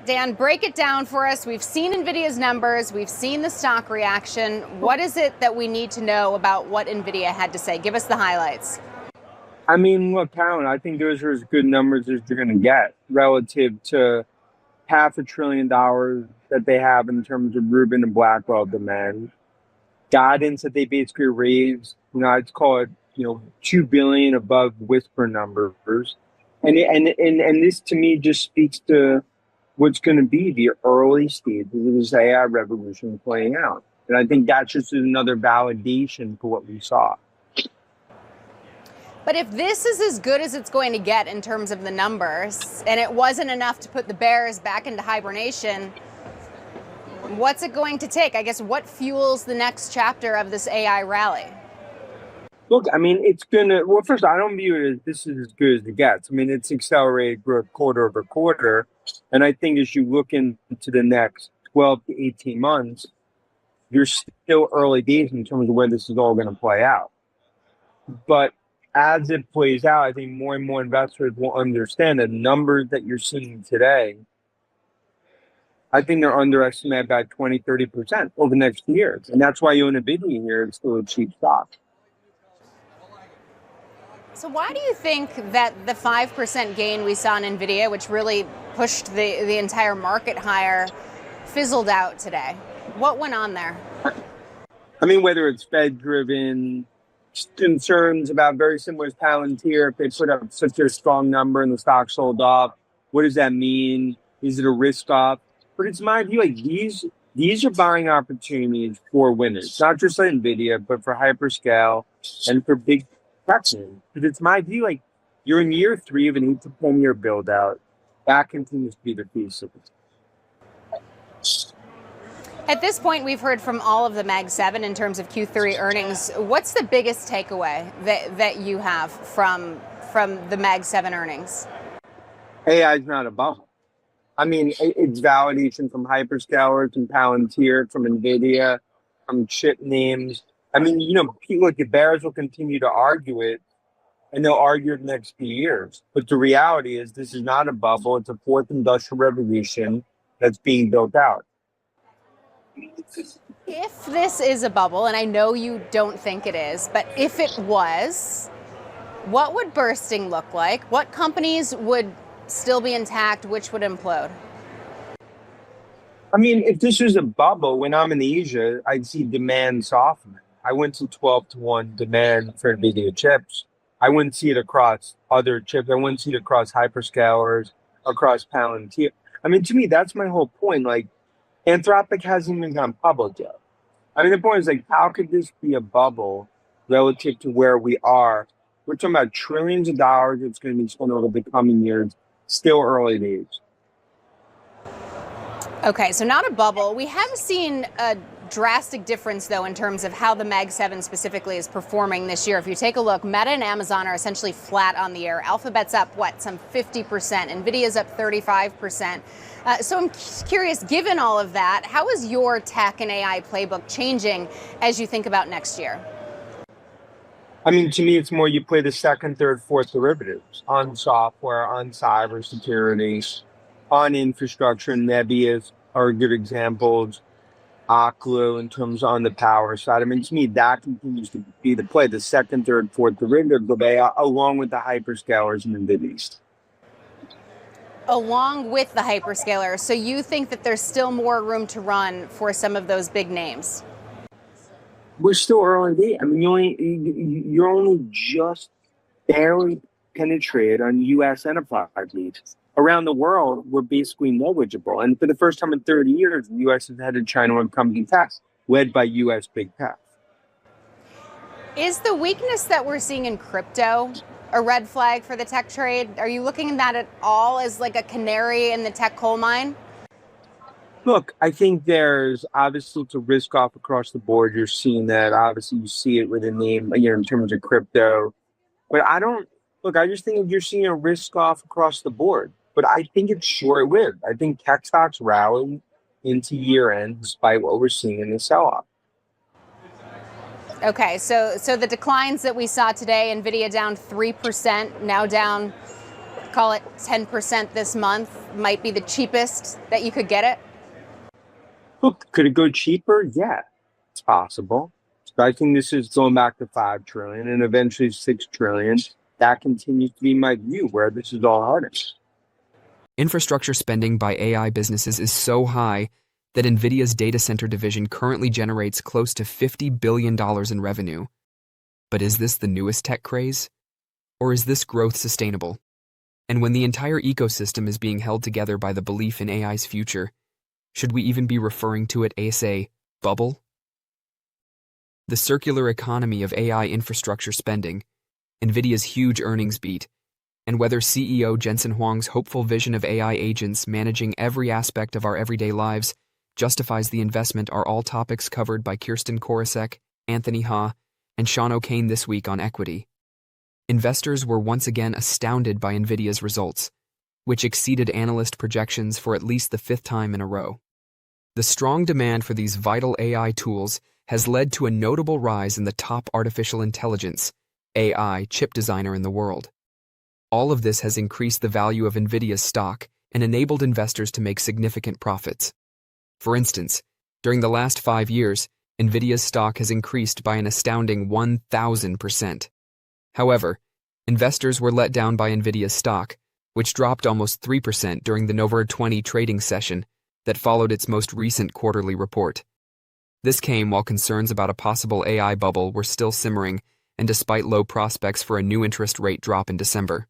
Dan, break it down for us. We've seen Nvidia's numbers. We've seen the stock reaction. What is it that we need to know about what Nvidia had to say? Give us the highlights. I mean, look, Colin, I think those are as good numbers as you're going to get relative to $500 billion that they have in terms of Rubin and Blackwell demand. Guidance that they basically raised, I'd call it, 2 billion above whisper numbers. And this to me just speaks to what's going to be the early stages of this AI revolution playing out. And I think that's just another validation for what we saw. But if this is as good as it's going to get in terms of the numbers, and it wasn't enough to put the bears back into hibernation, what's it going to take? I guess what fuels the next chapter of this AI rally? Look, I mean, it's going to, well, first, I don't view it as this is as good as it gets. I mean, it's accelerated growth quarter over quarter. And I think as you look into the next 12 to 18 months, you're still early days in terms of where this is all going to play out. But as it plays out, I think more and more investors will understand the numbers that you're seeing today. I think they're underestimated by 20, 30% over the next years. And that's why you own Nvidia here. It's still a cheap stock. So why do you think that the 5% gain we saw in Nvidia, which really pushed the entire market higher, fizzled out today? What went on there? I mean, whether it's Fed-driven concerns about very similar as Palantir, if they put up such a strong number and the stock sold off, what does that mean? Is it a risk off? But it's my view, like these are buying opportunities for winners, not just like Nvidia, but for hyperscale and for big tech. But it's my view, like you're in year 3 of an 8 to 10 year build out. That continues to be the thesis. At this point, we've heard from all of the Mag 7 in terms of Q3 earnings. What's the biggest takeaway that you have from the Mag 7 earnings? AI is not a bubble. I mean, it's validation from hyperscalers, from Palantir, from Nvidia, from chip names. I mean, look, the bears will continue to argue it, and they'll argue it the next few years. But the reality is this is not a bubble. It's a fourth industrial revolution that's being built out. If this is a bubble, and I know you don't think it is, but if it was, what would bursting look like? What companies would still be intact? Which would implode? I mean, if this was a bubble, when I'm in Asia, I'd see demand softening. I went to 12 to 1 demand for NVIDIA chips. I wouldn't see it across other chips. I wouldn't see it across hyperscalers, across Palantir. I mean, to me, that's my whole point. Like, Anthropic hasn't even gone public yet. I mean, the point is, like, how could this be a bubble relative to where we are? We're talking about trillions of dollars that's going to be spent over the coming years. Still early days. Okay, so not a bubble. We have seen a drastic difference, though, in terms of how the Mag 7 specifically is performing this year. If you take a look, Meta and Amazon are essentially flat on the year. Alphabet's up, some 50%. Nvidia's up 35%. So I'm curious, given all of that, how is your tech and AI playbook changing as you think about next year? I mean, to me, it's more you play the second, third, fourth derivatives on software, on cybersecurity, on infrastructure. Nebius are good examples. Oklo in terms on the power side. I mean, to me, that continues to be the play, the second, third, fourth derivative of AI, along with the hyperscalers and NVIDIA. Along with the hyperscalers. So you think that there's still more room to run for some of those big names? We're still early days. I mean, you're only just barely penetrated on U.S. enterprise needs. Around the world, we're basically negligible. And for the first time in 30 years, the U.S. has headed China on company tax, led by U.S. big tech. Is the weakness that we're seeing in crypto a red flag for the tech trade? Are you looking at that at all as like a canary in the tech coal mine? Look, I think there's obviously it's a risk off across the board. You're seeing that. Obviously, you see it with a name, in terms of crypto. But I just think you're seeing a risk off across the board. But I think it's short-lived. I think tech stocks rally into year end despite what we're seeing in the sell-off. Okay, so the declines that we saw today, Nvidia down 3%, now down call it 10% this month, might be the cheapest that you could get it? Look, could it go cheaper? Yeah, it's possible. But I think this is going back to 5 trillion and eventually 6 trillion. That continues to be my view where this is all heading. Infrastructure spending by AI businesses is so high that Nvidia's data center division currently generates close to $50 billion in revenue. But is this the newest tech craze? Or is this growth sustainable? And when the entire ecosystem is being held together by the belief in AI's future, should we even be referring to it as a bubble? The circular economy of AI infrastructure spending, Nvidia's huge earnings beat, and whether CEO Jensen Huang's hopeful vision of AI agents managing every aspect of our everyday lives justifies the investment are all topics covered by Kirsten Korosek, Anthony Ha, and Sean O'Kane this week on Equity. Investors were once again astounded by Nvidia's results, which exceeded analyst projections for at least the 5th time in a row. The strong demand for these vital AI tools has led to a notable rise in the top artificial intelligence, AI, chip designer in the world. All of this has increased the value of Nvidia's stock and enabled investors to make significant profits. For instance, during the last 5 years, Nvidia's stock has increased by an astounding 1,000%. However, investors were let down by Nvidia's stock, which dropped almost 3% during the November 20 trading session that followed its most recent quarterly report. This came while concerns about a possible AI bubble were still simmering, and despite low prospects for a new interest rate drop in December.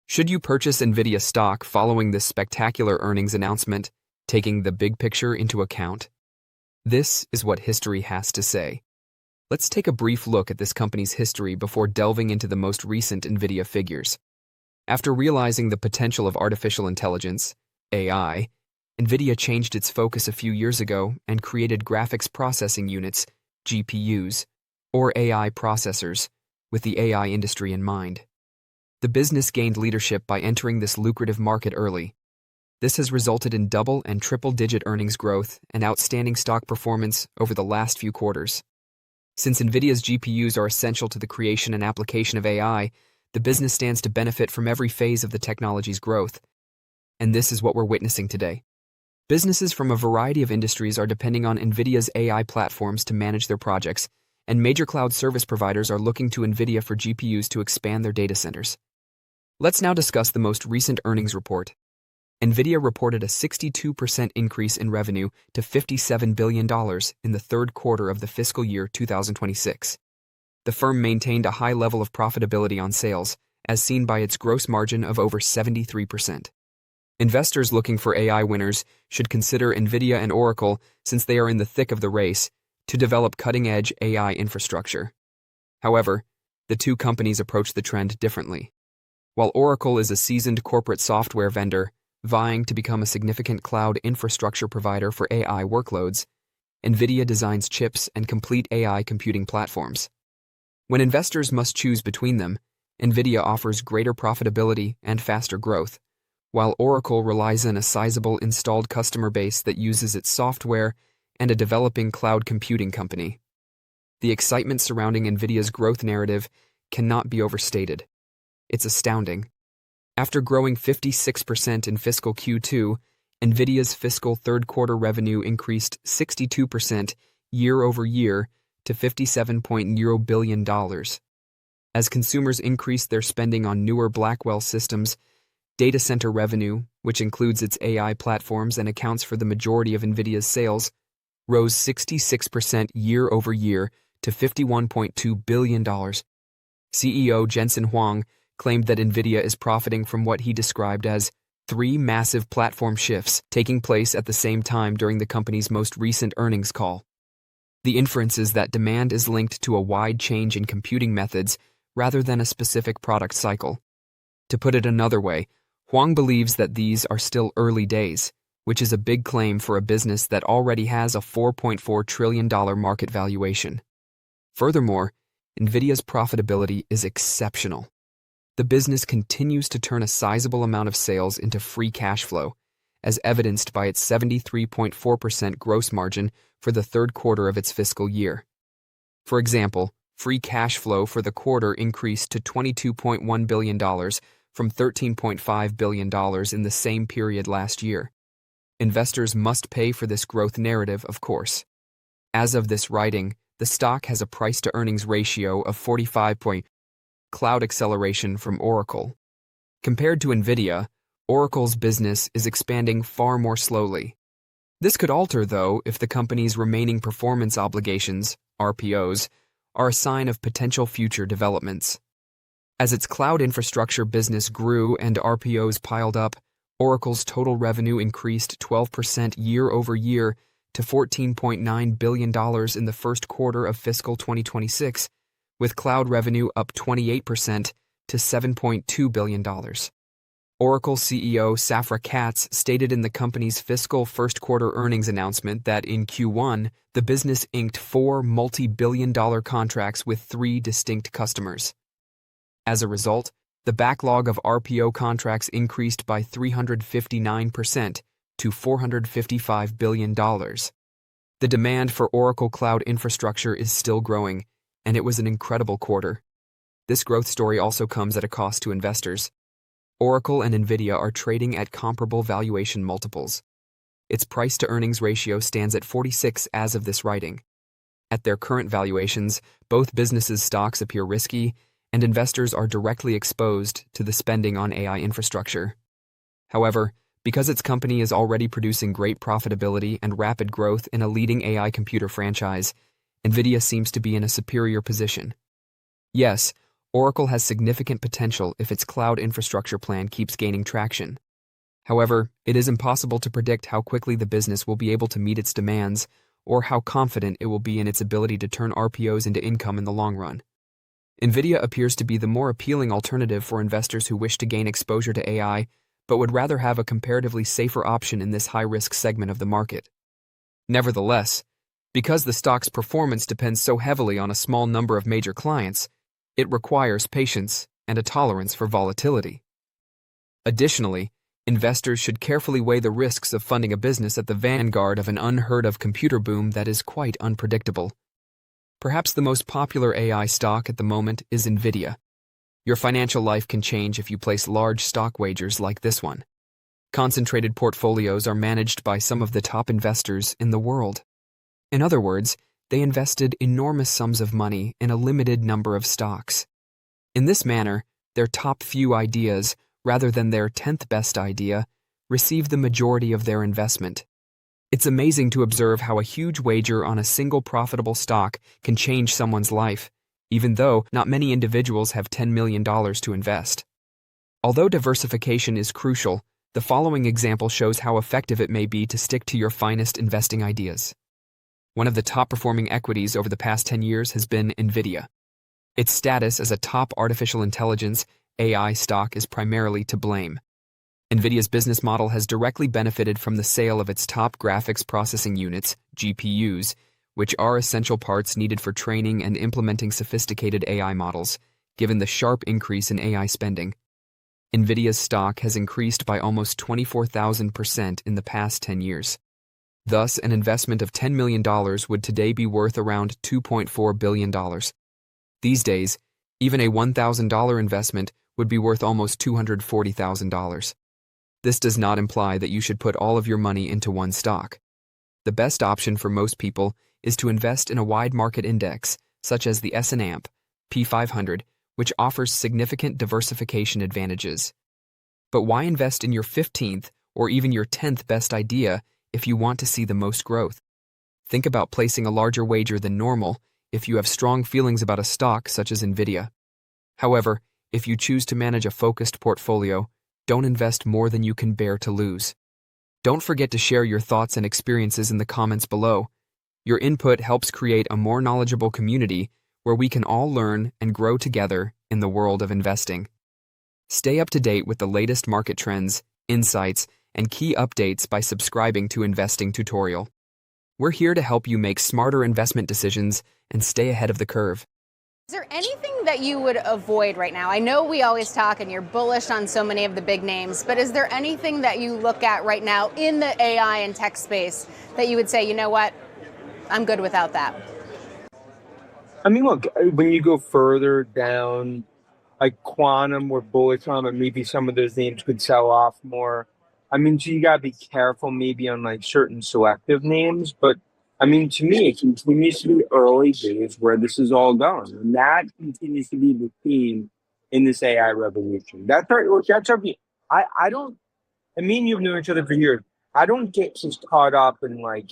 Should you purchase Nvidia stock following this spectacular earnings announcement, taking the big picture into account? This is what history has to say. Let's take a brief look at this company's history before delving into the most recent Nvidia figures. After realizing the potential of artificial intelligence, AI, Nvidia changed its focus a few years ago and created graphics processing units, GPUs, or AI processors, with the AI industry in mind. The business gained leadership by entering this lucrative market early. This has resulted in double and triple-digit earnings growth and outstanding stock performance over the last few quarters. Since Nvidia's GPUs are essential to the creation and application of AI, the business stands to benefit from every phase of the technology's growth. And this is what we're witnessing today. Businesses from a variety of industries are depending on Nvidia's AI platforms to manage their projects, and major cloud service providers are looking to Nvidia for GPUs to expand their data centers. Let's now discuss the most recent earnings report. Nvidia reported a 62% increase in revenue to $57 billion in the third quarter of the fiscal year 2026. The firm maintained a high level of profitability on sales, as seen by its gross margin of over 73%. Investors looking for AI winners should consider Nvidia and Oracle since they are in the thick of the race to develop cutting-edge AI infrastructure. However, the two companies approach the trend differently. While Oracle is a seasoned corporate software vendor, vying to become a significant cloud infrastructure provider for AI workloads, Nvidia designs chips and complete AI computing platforms. When investors must choose between them, Nvidia offers greater profitability and faster growth, while Oracle relies on a sizable installed customer base that uses its software and a developing cloud computing company. The excitement surrounding Nvidia's growth narrative cannot be overstated. It's astounding. After growing 56% in fiscal Q2, Nvidia's fiscal third quarter revenue increased 62% year over year to $57.0 billion. As consumers increased their spending on newer Blackwell systems, data center revenue, which includes its AI platforms and accounts for the majority of Nvidia's sales, rose 66% year over year to $51.2 billion. CEO Jensen Huang claimed that Nvidia is profiting from what he described as 3 massive platform shifts taking place at the same time during the company's most recent earnings call. The inference is that demand is linked to a wide change in computing methods rather than a specific product cycle. To put it another way, Huang believes that these are still early days, which is a big claim for a business that already has a $4.4 trillion market valuation. Furthermore, Nvidia's profitability is exceptional. The business continues to turn a sizable amount of sales into free cash flow, as evidenced by its 73.4% gross margin for the third quarter of its fiscal year. For example, free cash flow for the quarter increased to $22.1 billion from $13.5 billion in the same period last year. Investors must pay for this growth narrative, of course. As of this writing, the stock has a price-to-earnings ratio of 45. Cloud acceleration from Oracle. Compared to Nvidia, Oracle's business is expanding far more slowly. This could alter, though, if the company's remaining performance obligations, RPOs, are a sign of potential future developments. As its cloud infrastructure business grew and RPOs piled up, Oracle's total revenue increased 12% year-over-year to $14.9 billion in the first quarter of fiscal 2026, with cloud revenue up 28% to $7.2 billion. Oracle CEO Safra Catz stated in the company's fiscal first-quarter earnings announcement that in Q1, the business inked 4 multi-billion-dollar contracts with 3 distinct customers. As a result, the backlog of RPO contracts increased by 359% to $455 billion. The demand for Oracle Cloud infrastructure is still growing, and it was an incredible quarter. This growth story also comes at a cost to investors. Oracle and Nvidia are trading at comparable valuation multiples. Its price-to-earnings ratio stands at 46 as of this writing. At their current valuations, both businesses' stocks appear risky, and investors are directly exposed to the spending on AI infrastructure. However, because its company is already producing great profitability and rapid growth in a leading AI computer franchise, Nvidia seems to be in a superior position. Yes, Oracle has significant potential if its cloud infrastructure plan keeps gaining traction. However, it is impossible to predict how quickly the business will be able to meet its demands or how confident it will be in its ability to turn RPOs into income in the long run. Nvidia appears to be the more appealing alternative for investors who wish to gain exposure to AI but would rather have a comparatively safer option in this high-risk segment of the market. Nevertheless, because the stock's performance depends so heavily on a small number of major clients, it requires patience and a tolerance for volatility. Additionally, investors should carefully weigh the risks of funding a business at the vanguard of an unheard-of computer boom that is quite unpredictable. Perhaps the most popular AI stock at the moment is Nvidia. Your financial life can change if you place large stock wagers like this one. Concentrated portfolios are managed by some of the top investors in the world. In other words, they invested enormous sums of money in a limited number of stocks. In this manner, their top few ideas, rather than their 10th best idea, receive the majority of their investment. It's amazing to observe how a huge wager on a single profitable stock can change someone's life, even though not many individuals have $10 million to invest. Although diversification is crucial, the following example shows how effective it may be to stick to your finest investing ideas. One of the top-performing equities over the past 10 years has been Nvidia. Its status as a top artificial intelligence AI stock is primarily to blame. Nvidia's business model has directly benefited from the sale of its top graphics processing units, GPUs, which are essential parts needed for training and implementing sophisticated AI models, given the sharp increase in AI spending. Nvidia's stock has increased by almost 24,000% in the past 10 years. Thus, an investment of $10 million would today be worth around $2.4 billion. These days, even a $1,000 investment would be worth almost $240,000. This does not imply that you should put all of your money into one stock. The best option for most people is to invest in a wide market index, such as the S&P 500, which offers significant diversification advantages. But why invest in your 15th or even your 10th best idea if you want to see the most growth? Think about placing a larger wager than normal if you have strong feelings about a stock such as Nvidia. However, if you choose to manage a focused portfolio, don't invest more than you can bear to lose. Don't forget to share your thoughts and experiences in the comments below. Your input helps create a more knowledgeable community where we can all learn and grow together in the world of investing. Stay up to date with the latest market trends, insights, and key updates by subscribing to Investing Tutorial. We're here to help you make smarter investment decisions and stay ahead of the curve. Is there anything that you would avoid right now? I know we always talk and you're bullish on so many of the big names, but is there anything that you look at right now in the AI and tech space that you would say, you know what, I'm good without that? I mean, look, when you go further down like Quantum, we're bullish on, but maybe some of those names could sell off more. I mean, so you gotta be careful maybe on like certain selective names, but I mean, to me, it continues to be early days where this is all going, and that continues to be the theme in this AI revolution. That's our view. I don't. And me and you have known each other for years. I don't get just caught up in like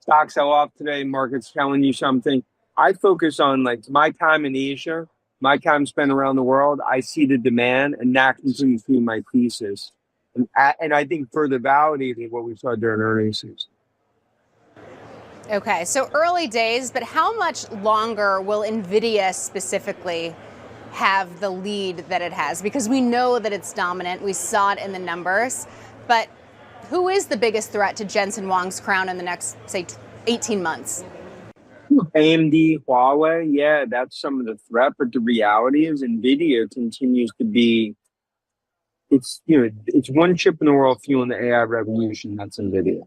stocks sell off today, markets telling you something. I focus on like my time in Asia, my time spent around the world. I see the demand, and that continues to be my thesis. And I think further validating what we saw during earnings season. Okay, so early days, but how much longer will Nvidia specifically have the lead that it has? Because we know that it's dominant. We saw it in the numbers. But who is the biggest threat to Jensen Huang's crown in the next, say, 18 months? AMD, Huawei, yeah, that's some of the threat. But the reality is Nvidia continues to be, it's one chip in the world fueling the AI revolution. That's Nvidia.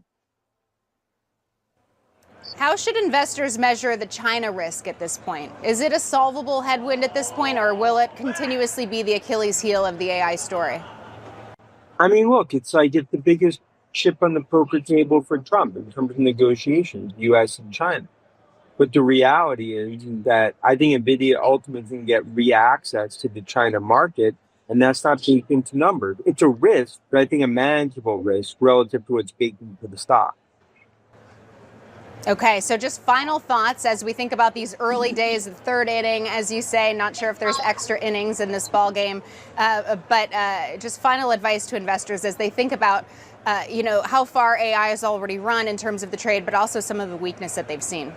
How should investors measure the China risk at this point? Is it a solvable headwind at this point, or will it continuously be the Achilles heel of the AI story? I mean, look, it's like it's the biggest chip on the poker table for Trump in terms of negotiations, U.S. and China. But the reality is that I think Nvidia ultimately can get re-access to the China market, and that's not baked into numbers. It's a risk, but I think a manageable risk relative to what's baked into the stock. Okay, so just final thoughts as we think about these early days of the third inning, as you say. Not sure if there's extra innings in this ball game, but just final advice to investors as they think about, how far AI has already run in terms of the trade, but also some of the weakness that they've seen.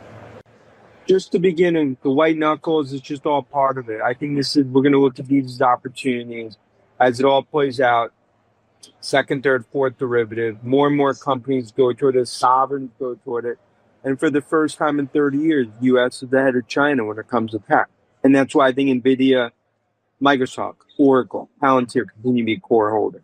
Just the beginning, the white knuckles is just all part of it. I think we're going to look at these as opportunities as it all plays out. Second, third, fourth derivative. More and more companies go toward it. Sovereigns go toward it. And for the first time in 30 years, the U.S. is ahead of China when it comes to tech. And that's why I think NVIDIA, Microsoft, Oracle, Palantir continue to be core holders.